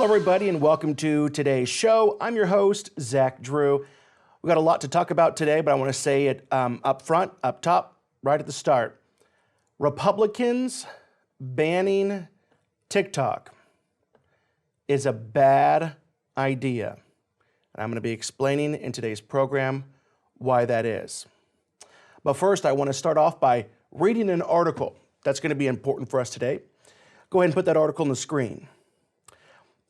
Hello, everybody, and welcome to today's show. I'm your host, Zach Drew. We've got a lot to talk about today, but I want to say it up front, up top, right at the start. Republicans banning TikTok is a bad idea. And I'm going to be explaining in today's program why that is. But first, I want to start off by reading an article that's going to be important for us today. Go ahead and put that article on the screen.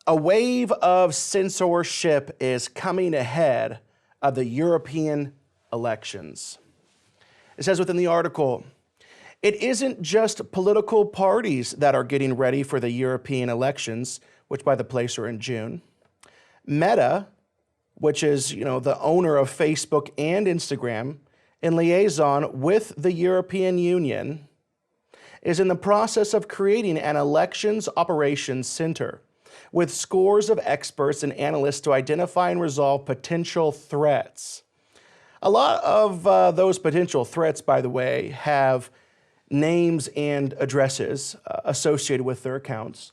A wave of censorship is coming ahead of the European elections. It says within the article, it isn't just political parties that are getting ready for the European elections, which by the place are in June. Meta, which is the owner of Facebook and Instagram, in liaison with the European Union, is in the process of creating an elections operations center with scores of experts and analysts to identify and resolve potential threats. A lot of those potential threats, by the way, have names and addresses associated with their accounts.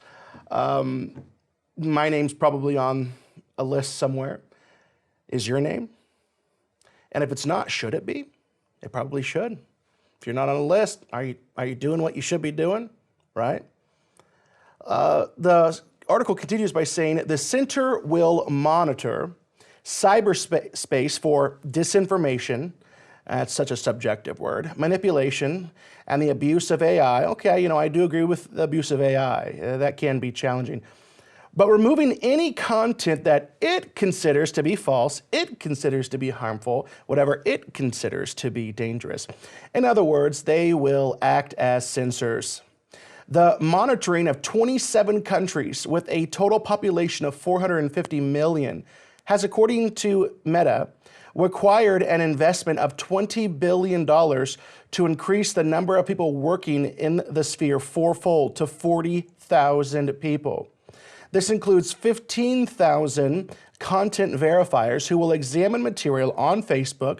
My name's probably on a list somewhere. Is your name? And if it's not, should it be? It probably should. If you're not on a list, are you doing what you should be doing, right? The article continues by saying the center will monitor cyberspace for disinformation, that's such a subjective word, manipulation, and the abuse of AI. Okay, I do agree with the abuse of AI. That can be challenging. But removing any content that it considers to be false, it considers to be harmful, whatever it considers to be dangerous. In other words, they will act as censors. The monitoring of 27 countries with a total population of 450 million has, according to Meta, required an investment of $20 billion to increase the number of people working in the sphere fourfold to 40,000 people. This includes 15,000 content verifiers who will examine material on Facebook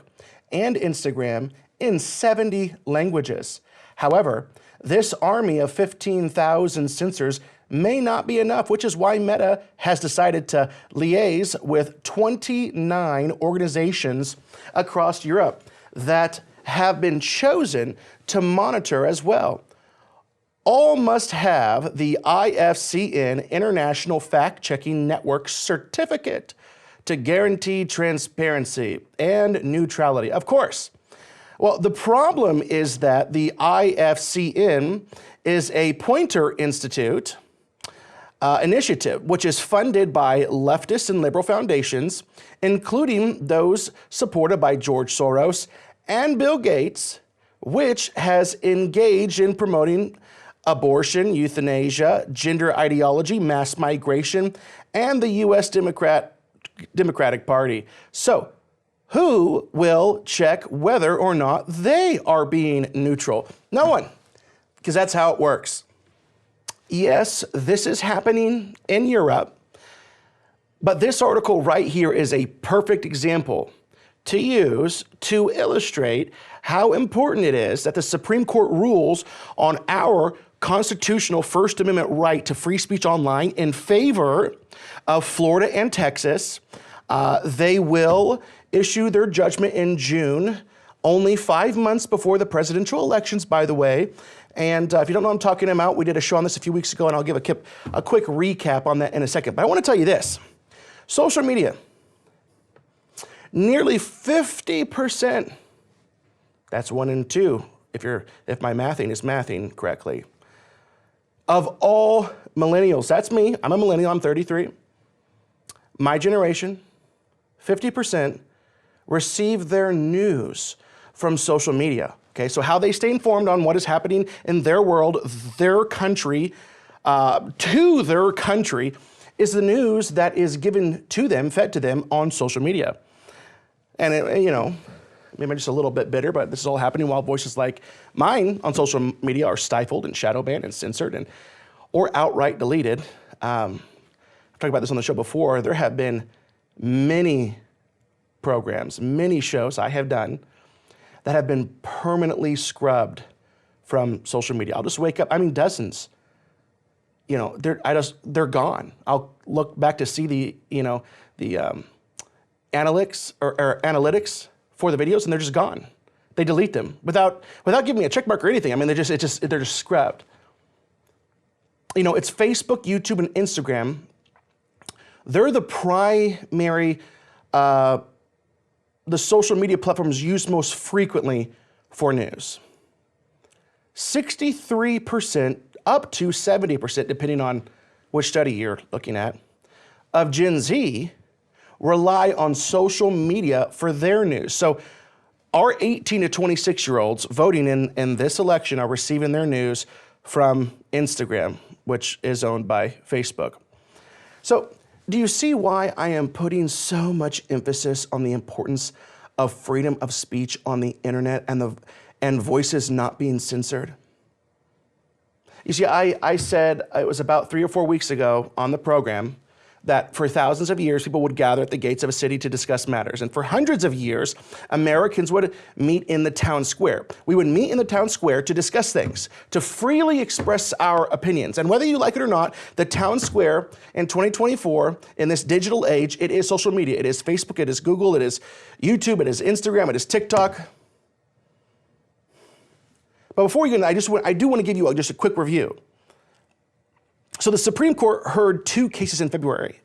and Instagram in 70 languages. However, this army of 15,000 censors may not be enough, which is why Meta has decided to liaise with 29 organizations across Europe that have been chosen to monitor as well. All must have the IFCN International Fact-Checking Network certificate to guarantee transparency and neutrality. Of course. Well, the problem is that the IFCN is a Poynter Institute initiative, which is funded by leftist and liberal foundations, including those supported by George Soros and Bill Gates, which has engaged in promoting abortion, euthanasia, gender ideology, mass migration, and the U.S. Democratic Party. So, who will check whether or not they are being neutral? No one, because that's how it works. Yes, this is happening in Europe, but this article right here is a perfect example to use to illustrate how important it is that the Supreme Court rules on our constitutional First Amendment right to free speech online in favor of Florida and Texas. They will issue their judgment in June, only 5 months before the presidential elections, by the way. And if you don't know what I'm talking about, we did a show on this a few weeks ago, and I'll give a quick recap on that in a second. But I want to tell you this. Social media, nearly 50%, that's 1 in 2, if my mathing is mathing correctly, of all millennials, that's me, I'm a millennial, I'm 33, my generation, 50% receive their news from social media. Okay, so how they stay informed on what is happening in their world, their country, to their country, is the news that is given to them, fed to them on social media. And maybe I'm just a little bit bitter, but this is all happening while voices like mine on social media are stifled and shadow banned and censored or outright deleted. I've talked about this on the show before. There have been many programs, many shows I have done that have been permanently scrubbed from social media. I'll just wake up, dozens. they're gone. I'll look back to see the analytics or analytics for the videos, and they're just gone. They delete them without giving me a check mark or anything. I mean, they're just scrubbed. It's Facebook, YouTube, and Instagram. They're the primary, the social media platforms used most frequently for news. 63%, up to 70%, depending on which study you're looking at, of Gen Z rely on social media for their news. So our 18 to 26-year-olds voting in this election are receiving their news from Instagram, which is owned by Facebook. So do you see why I am putting so much emphasis on the importance of freedom of speech on the internet and voices not being censored? You see, I said, it was about 3 or 4 weeks ago on the program, that for thousands of years, people would gather at the gates of a city to discuss matters. And for hundreds of years, Americans would meet in the town square. We would meet in the town square to discuss things, to freely express our opinions. And whether you like it or not, the town square in 2024, in this digital age, it is social media. It is Facebook, it is Google, it is YouTube, it is Instagram, it is TikTok. But before we get into, I do want to give you just a quick review. So the Supreme Court heard 2 cases in February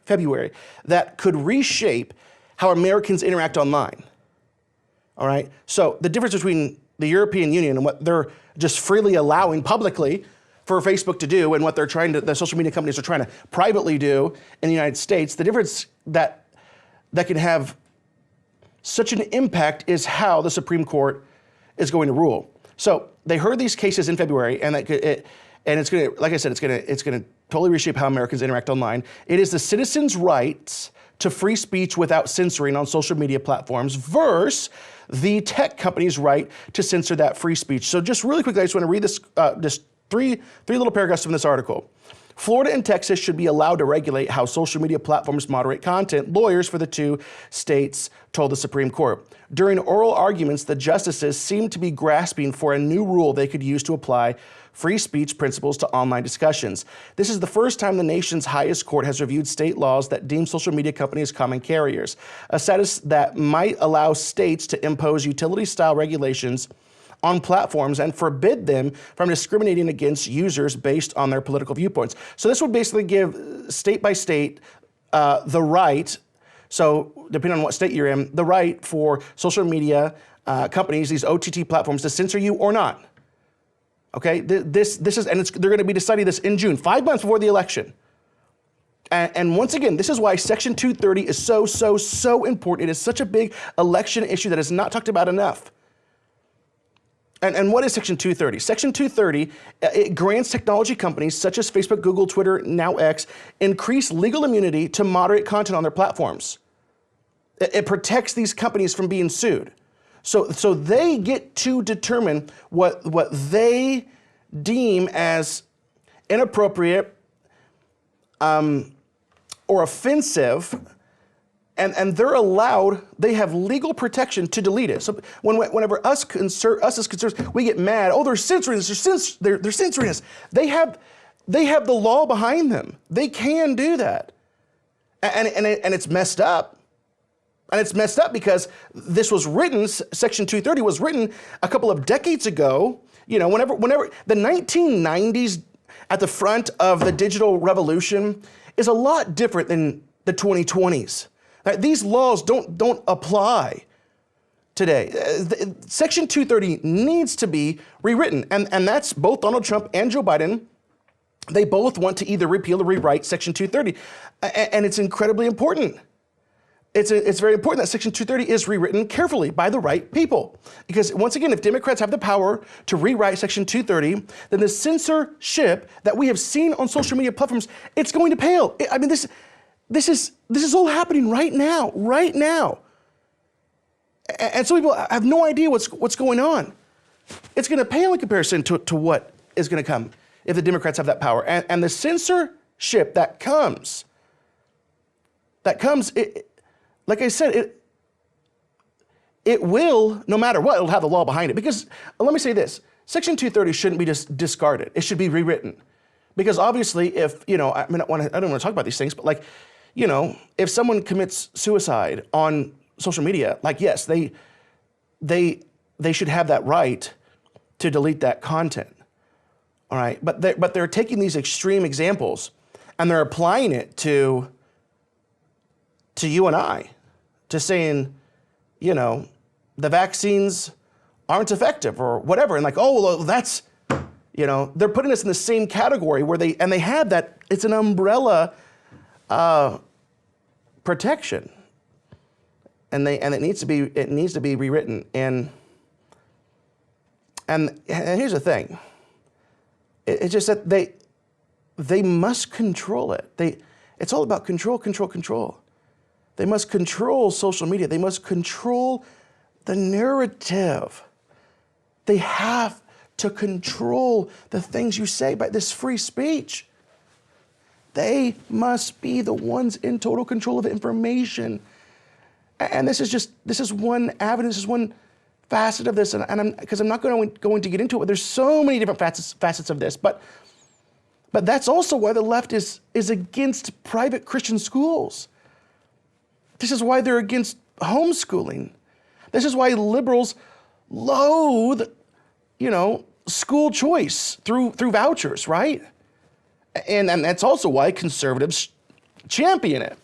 that could reshape how Americans interact online. All right? So the difference between the European Union and what they're just freely allowing publicly for Facebook to do and what the social media companies are trying to privately do in the United States, the difference that can have such an impact is how the Supreme Court is going to rule. So they heard these cases in February, and it's going to, like I said, it's going to totally reshape how Americans interact online. It is the citizens' rights to free speech without censoring on social media platforms versus the tech companies' right to censor that free speech. So just really quickly, I just want to read this, just three little paragraphs from this article. Florida and Texas should be allowed to regulate how social media platforms moderate content, lawyers for the 2 states told the Supreme Court. During oral arguments, the justices seemed to be grasping for a new rule they could use to apply free speech principles to online discussions. This is the first time the nation's highest court has reviewed state laws that deem social media companies common carriers, a status that might allow states to impose utility-style regulations on platforms and forbid them from discriminating against users based on their political viewpoints. So this would basically give state by state the right, so depending on what state you're in, the right for social media companies, these OTT platforms, to censor you or not. Okay, this is, and they're going to be deciding this in June, 5 months before the election. And once again, this is why Section 230 is so important. It is such a big election issue that is not talked about enough. And what is Section 230? Section 230, it grants technology companies such as Facebook, Google, Twitter, now X, increased legal immunity to moderate content on their platforms. It protects these companies from being sued. So they get to determine what they deem as inappropriate or offensive, and they're allowed, they have legal protection to delete it. So whenever us as conservatives, we get mad, oh, they're censoring us, they're censoring us. They have the law behind them. They can do that. And it's messed up. And it's messed up because this was written, Section 230 was written a couple of decades ago. You know, whenever the 1990s at the front of the digital revolution is a lot different than the 2020s. These laws don't apply today. Section 230 needs to be rewritten, and that's both Donald Trump and Joe Biden. They both want to either repeal or rewrite Section 230, and it's incredibly important. It's very important that Section 230 is rewritten carefully by the right people. Because once again, if Democrats have the power to rewrite Section 230, then the censorship that we have seen on social media platforms, it's going to pale. I mean, this is all happening right now. And some people have no idea what's going on. It's going to pale in comparison to what is going to come if the Democrats have that power. And the censorship that comes, like I said, it will, no matter what, it'll have the law behind it. Because let me say this, Section 230 shouldn't be just discarded. It should be rewritten. Because obviously if, I don't want to talk about these things, but like, if someone commits suicide on social media, like, yes, they should have that right to delete that content. All right. But they're taking these extreme examples and they're applying it to you and I, to saying, the vaccines aren't effective or whatever. And like, oh, well, that's, they're putting us in the same category where they have that, it's an umbrella protection. And it needs to be rewritten. And here's the thing. It's just that they must control it. It's all about control, control, control. They must control social media. They must control the narrative. They have to control the things you say by this free speech. They must be the ones in total control of information. And this is one avenue, this is one facet of this, because I'm not going to get into it, but there's so many different facets of this. But that's also why the left is against private Christian schools. This is why they're against homeschooling. This is why liberals loathe, school choice through vouchers, right? And that's also why conservatives champion it.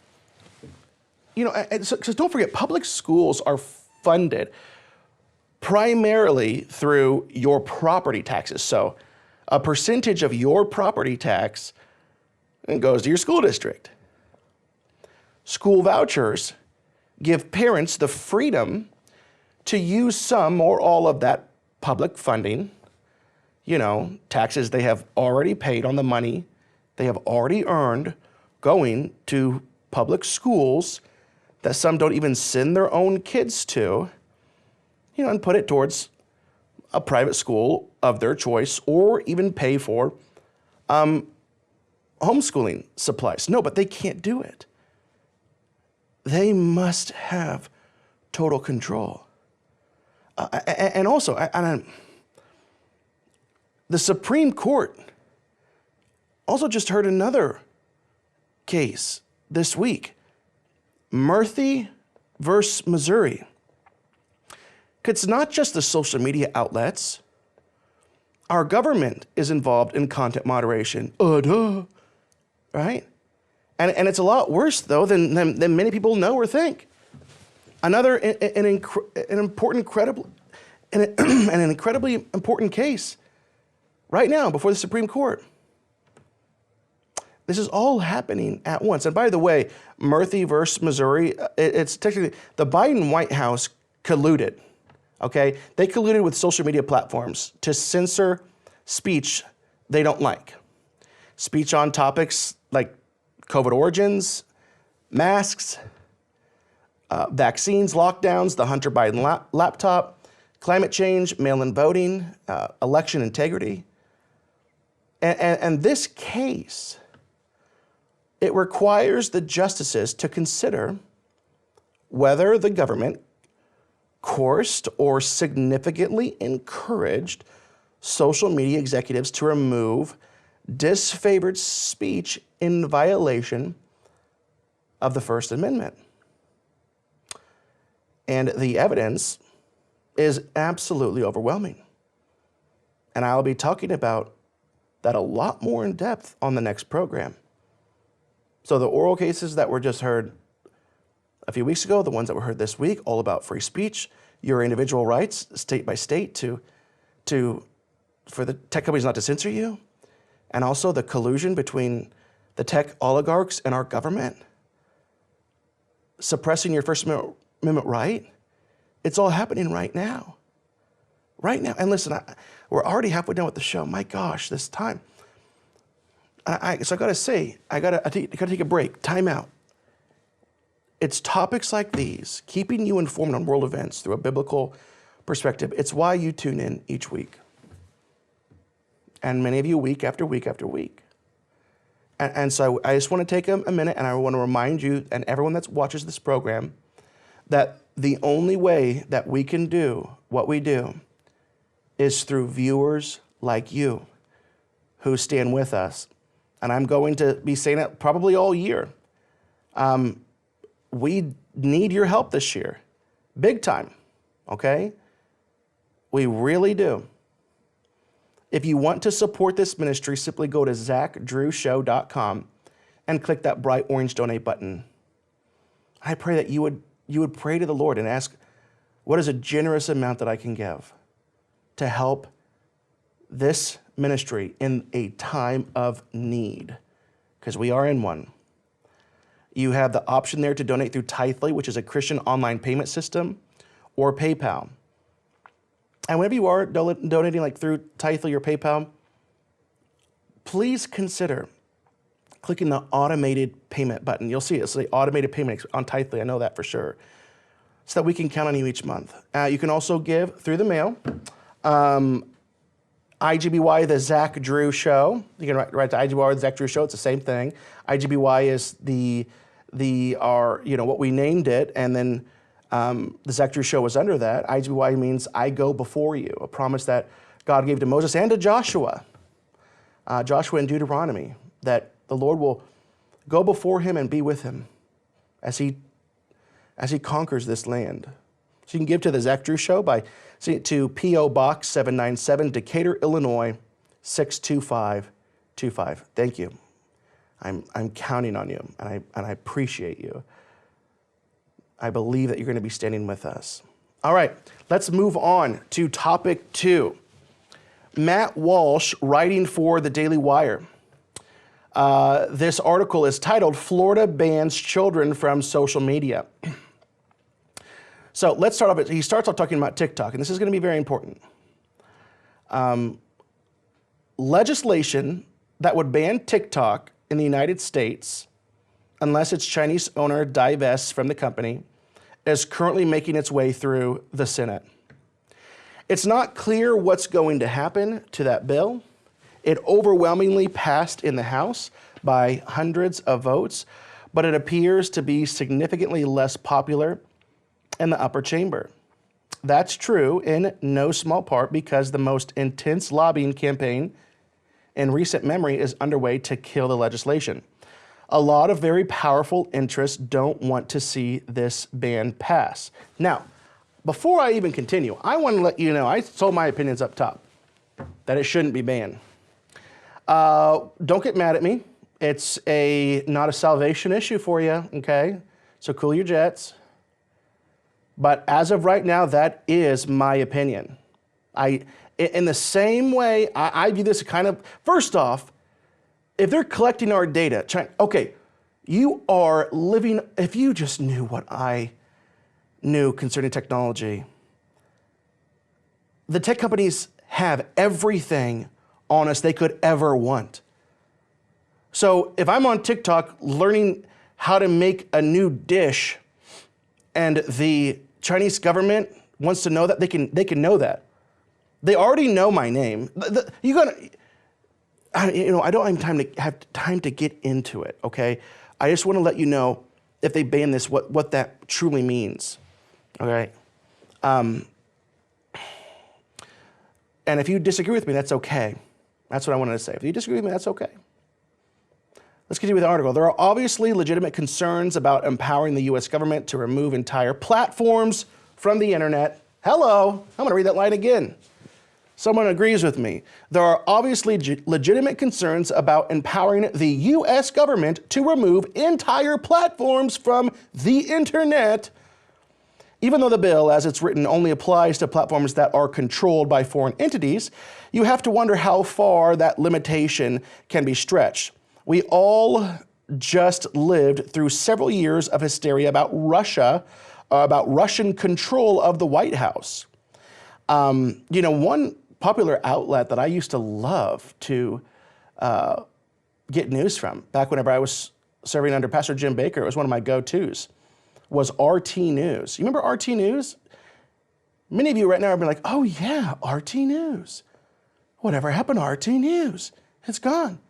Because don't forget, public schools are funded primarily through your property taxes. So a percentage of your property tax goes to your school district. School vouchers give parents the freedom to use some or all of that public funding, taxes they have already paid on the money they have already earned going to public schools that some don't even send their own kids to, and put it towards a private school of their choice or even pay for homeschooling supplies. No, but they can't do it. They must have total control. And also, the Supreme Court also just heard another case this week. Murphy versus Missouri. It's not just the social media outlets. Our government is involved in content moderation. Right? And it's a lot worse, though, than many people know or think. Another an incredibly important case right now before the Supreme Court. This is all happening at once. And by the way, Murphy versus Missouri, it's technically the Biden White House colluded. Okay? They colluded with social media platforms to censor speech they don't like. Speech on topics like COVID origins, masks, vaccines, lockdowns, the Hunter Biden laptop, climate change, mail-in voting, election integrity. And this case, it requires the justices to consider whether the government coerced or significantly encouraged social media executives to remove disfavored speech in violation of the First Amendment. And the evidence is absolutely overwhelming. And I'll be talking about that a lot more in depth on the next program. So the oral cases that were just heard a few weeks ago, the ones that were heard this week, all about free speech, your individual rights, state by state, for the tech companies not to censor you, and also the collusion between the tech oligarchs and our government, suppressing your First Amendment right. It's all happening right now. Right now. And listen, we're already halfway done with the show. My gosh, this time. So I got to say, I got to take a break, time out. It's topics like these, keeping you informed on world events through a biblical perspective. It's why you tune in each week. And many of you week after week after week. And so I just want to take a minute and I want to remind you and everyone that watches this program that the only way that we can do what we do is through viewers like you who stand with us and I'm going to be saying it probably all year. We need your help this year, big time, okay? We really do. If you want to support this ministry, simply go to ZachDrewShow.com and click that bright orange donate button. I pray that you would pray to the Lord and ask, what is a generous amount that I can give to help this ministry in a time of need? Because we are in one. You have the option there to donate through Tithely, which is a Christian online payment system, or PayPal. And whenever you are donating like through Tithely or PayPal, please consider clicking the automated payment button. You'll see it. It's the automated payment on Tithely. I know that for sure. So that we can count on you each month. You can also give through the mail. IGBY, the Zach Drew Show. You can write to IGBY, the Zach Drew Show. It's the same thing. IGBY is what we named it, and then the Zach Drew Show was under that. IGBY means I go before you, a promise that God gave to Moses and to Joshua. Joshua in Deuteronomy, that the Lord will go before him and be with him as he conquers this land. So you can give to the Zach Drew Show by sending it to P.O. Box 797, Decatur, Illinois, 62525. Thank you. I'm counting on you, and I appreciate you. I believe that you're going to be standing with us. All right, let's move on to topic 2. Matt Walsh, writing for the Daily Wire. This article is titled, Florida Bans Children from Social Media. So let's start off, he starts off talking about TikTok, and this is going to be very important. Legislation that would ban TikTok in the United States, unless its Chinese owner divests from the company, is currently making its way through the Senate. It's not clear what's going to happen to that bill. It overwhelmingly passed in the House by hundreds of votes, but it appears to be significantly less popular in the upper chamber. That's true in no small part because the most intense lobbying campaign in recent memory is underway to kill the legislation. A lot of very powerful interests don't want to see this ban pass. Now, before I even continue, I want to let you know, I told my opinions up top, that it shouldn't be banned. Don't get mad at me. It's not a salvation issue for you, okay? So cool your jets. But as of right now, that is my opinion. In the same way, I view this kind of, first off, if they're collecting our data, okay, you are living, if you just knew what I knew concerning technology, the tech companies have everything on us they could ever want. So if I'm on TikTok learning how to make a new dish and the Chinese government wants to know that, they can know that. They already know my name. I don't have time to get into it, okay? I just want to let you know, if they ban this, what that truly means, okay? And if you disagree with me, that's okay. That's what I wanted to say. If you disagree with me, that's okay. Let's continue with the article. There are obviously legitimate concerns about empowering the U.S. government to remove entire platforms from the internet. Hello, I'm gonna read that line again. Someone agrees with me. There are obviously legitimate concerns about empowering the U.S. government to remove entire platforms from the internet. Even though the bill, as it's written, only applies to platforms that are controlled by foreign entities, you have to wonder how far that limitation can be stretched. We all just lived through several years of hysteria about Russia, about Russian control of the White House. One popular outlet that I used to love to get news from, back whenever I was serving under Pastor Jim Baker, it was one of my go-tos, was RT News. You remember RT News? Many of you right now are like, oh yeah, RT News. Whatever happened to RT News? It's gone.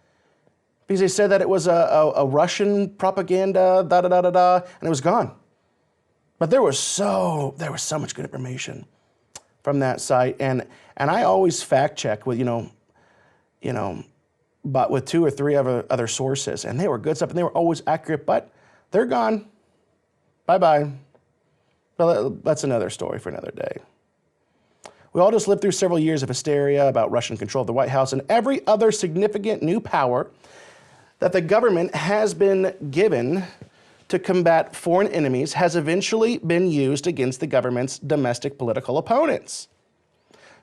Because they said that it was a Russian propaganda, and it was gone. But there was so much good information from that site, and I always fact check with but with 2 or 3 other sources, and they were good stuff, and they were always accurate, but they're gone. Bye-bye. But that's another story for another day. We all just lived through several years of hysteria about Russian control of the White House and every other significant new power that the government has been given to combat foreign enemies has eventually been used against the government's domestic political opponents.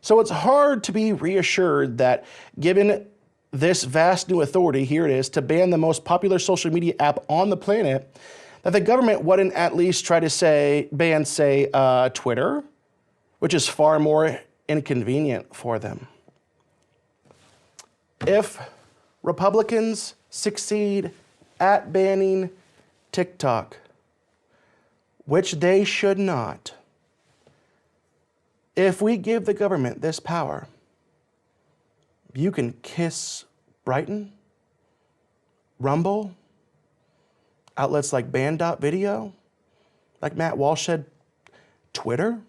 So it's hard to be reassured that given this vast new authority, here it is, to ban the most popular social media app on the planet, that the government wouldn't at least try to ban Twitter, which is far more inconvenient for them. If Republicans succeed at banning TikTok, which they should not, if we give the government this power, you can kiss Brighton, Rumble, outlets like Band.video, like Matt Walsh said, Twitter,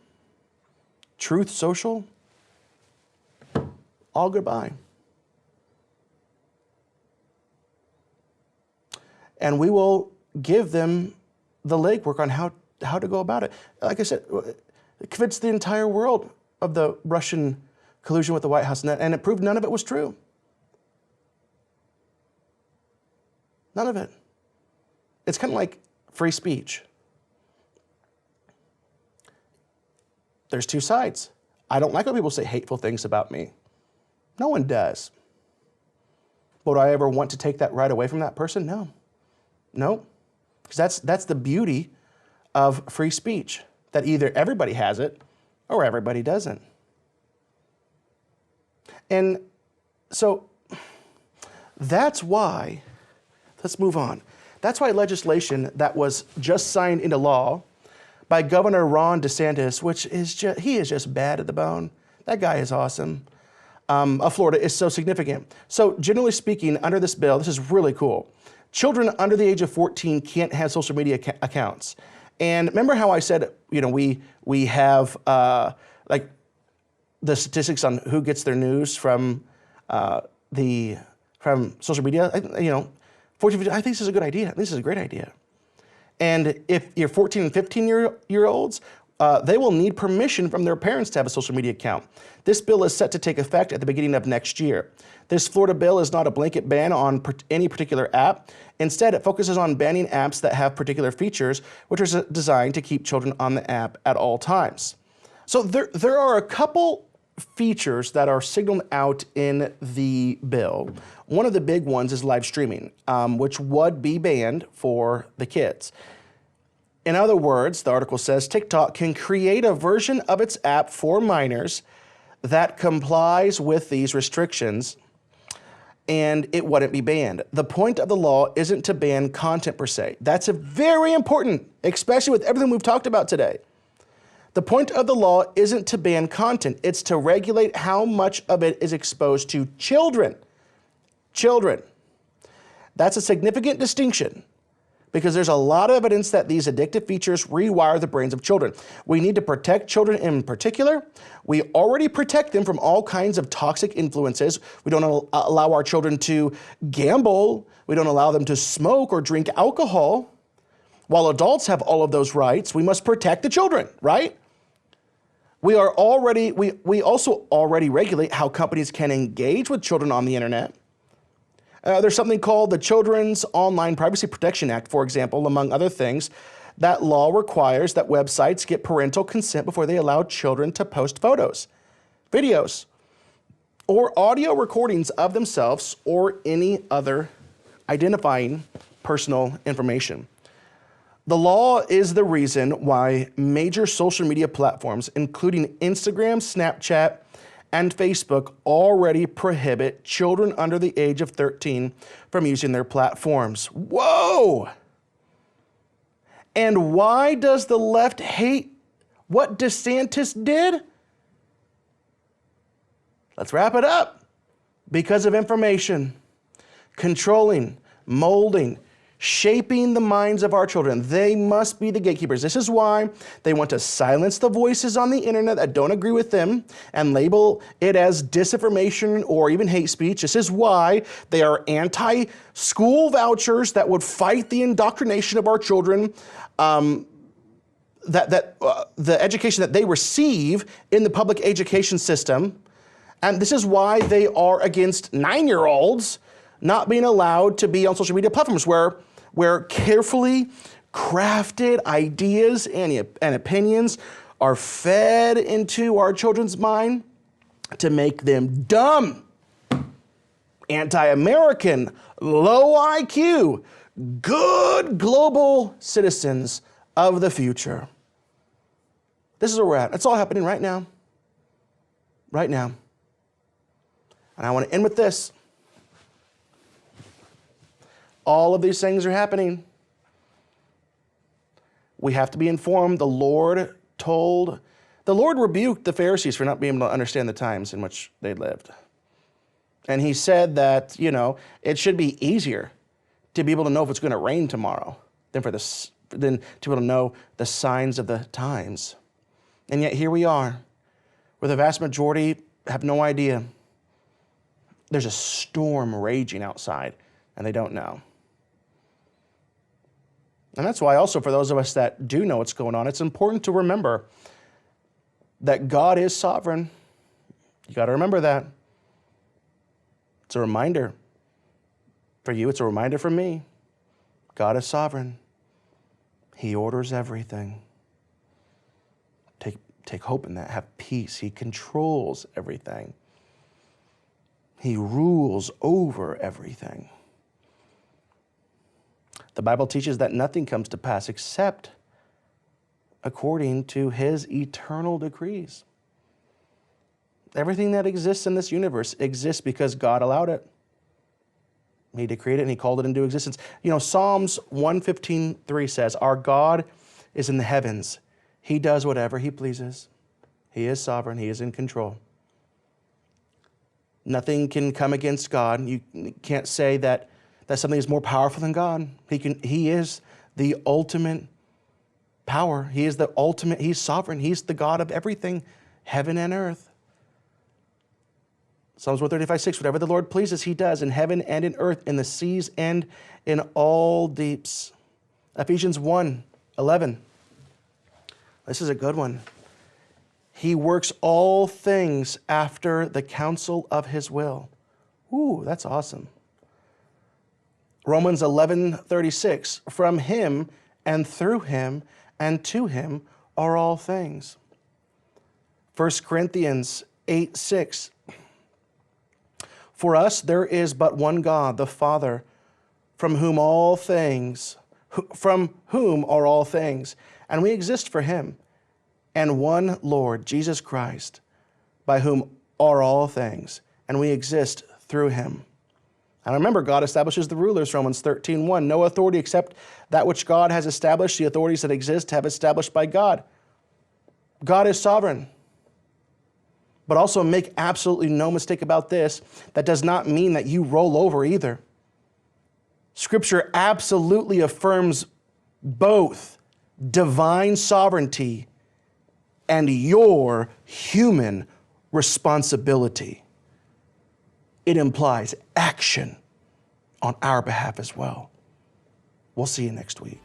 Truth Social, all goodbye. And we will give them the legwork on how to go about it. Like I said, it convinced the entire world of the Russian collusion with the White House, and it proved none of it was true. None of it. It's kind of like free speech. There's 2 sides. I don't like when people say hateful things about me. No one does. Would I ever want to take that right away from that person? No. No. Because that's the beauty of free speech, that either everybody has it or everybody doesn't. And so that's why, let's move on. That's why legislation that was just signed into law by Governor Ron DeSantis, which is he is just bad at the bone. That guy is awesome. Of Florida is so significant. So generally speaking, under this bill, this is really cool. Children under the age of 14 can't have social media accounts. And remember how I said, we have like the statistics on who gets their news from social media? 14, 15, I think this is a good idea. This is a great idea. And if you're 14 and 15-year-olds, they will need permission from their parents to have a social media account. This bill is set to take effect at the beginning of next year. This Florida bill is not a blanket ban on any particular app. Instead, it focuses on banning apps that have particular features, which are designed to keep children on the app at all times. So there are a couple features that are signaled out in the bill. One of the big ones is live streaming, which would be banned for the kids. In other words, the article says TikTok can create a version of its app for minors that complies with these restrictions, and it wouldn't be banned. The point of the law isn't to ban content per se. That's very important, especially with everything we've talked about today. The point of the law isn't to ban content. It's to regulate how much of it is exposed to children. Children. That's a significant distinction, because there's a lot of evidence that these addictive features rewire the brains of children. We need to protect children in particular. We already protect them from all kinds of toxic influences. We don't allow our children to gamble. We don't allow them to smoke or drink alcohol. While adults have all of those rights, we must protect the children, right? We also already regulate how companies can engage with children on the internet. There's something called the Children's Online Privacy Protection Act, for example, among other things. That law requires that websites get parental consent before they allow children to post photos, videos, or audio recordings of themselves or any other identifying personal information. The law is the reason why major social media platforms, including Instagram, Snapchat, and Facebook, already prohibit children under the age of 13 from using their platforms. Whoa! And why does the left hate what DeSantis did? Let's wrap it up. Because of information, controlling, molding, shaping the minds of our children. They must be the gatekeepers. This is why they want to silence the voices on the internet that don't agree with them and label it as disinformation or even hate speech. This is why they are anti-school vouchers that would fight the indoctrination of our children, the education that they receive in the public education system. And this is why they are against 9-year-olds not being allowed to be on social media platforms where carefully crafted ideas and opinions are fed into our children's mind to make them dumb, anti-American, low IQ, good global citizens of the future. This is where we're at. It's all happening right now. Right now. And I want to end with this. All of these things are happening. We have to be informed. The Lord rebuked the Pharisees for not being able to understand the times in which they lived. And he said that, it should be easier to be able to know if it's going to rain tomorrow than to be able to know the signs of the times. And yet here we are, where the vast majority have no idea. There's a storm raging outside, and they don't know. And that's why also for those of us that do know what's going on, it's important to remember that God is sovereign. You got to remember that. It's a reminder for you. It's a reminder for me. God is sovereign. He orders everything. Take hope in that. Have peace. He controls everything. He rules over everything. The Bible teaches that nothing comes to pass except according to his eternal decrees. Everything that exists in this universe exists because God allowed it. He decreed it and he called it into existence. Psalms 115:3 says, our God is in the heavens. He does whatever he pleases. He is sovereign. He is in control. Nothing can come against God. You can't say that something is more powerful than God. He is the ultimate power. He is the ultimate. He's sovereign. He's the God of everything, heaven and earth. Psalms 135:6, whatever the Lord pleases, he does in heaven and in earth, in the seas and in all deeps. Ephesians 1:11. This is a good one. He works all things after the counsel of his will. Ooh, that's awesome. Romans 11:36, from him and through him and to him are all things. 1 Corinthians 8:6, for us there is but one God, the Father, from whom are all things, and we exist for him, and one Lord, Jesus Christ, by whom are all things, and we exist through him. And remember, God establishes the rulers, Romans 13:1. No authority except that which God has established. The authorities that exist have established by God. God is sovereign. But also make absolutely no mistake about this, that does not mean that you roll over either. Scripture absolutely affirms both divine sovereignty and your human responsibility. It implies action on our behalf as well. We'll see you next week.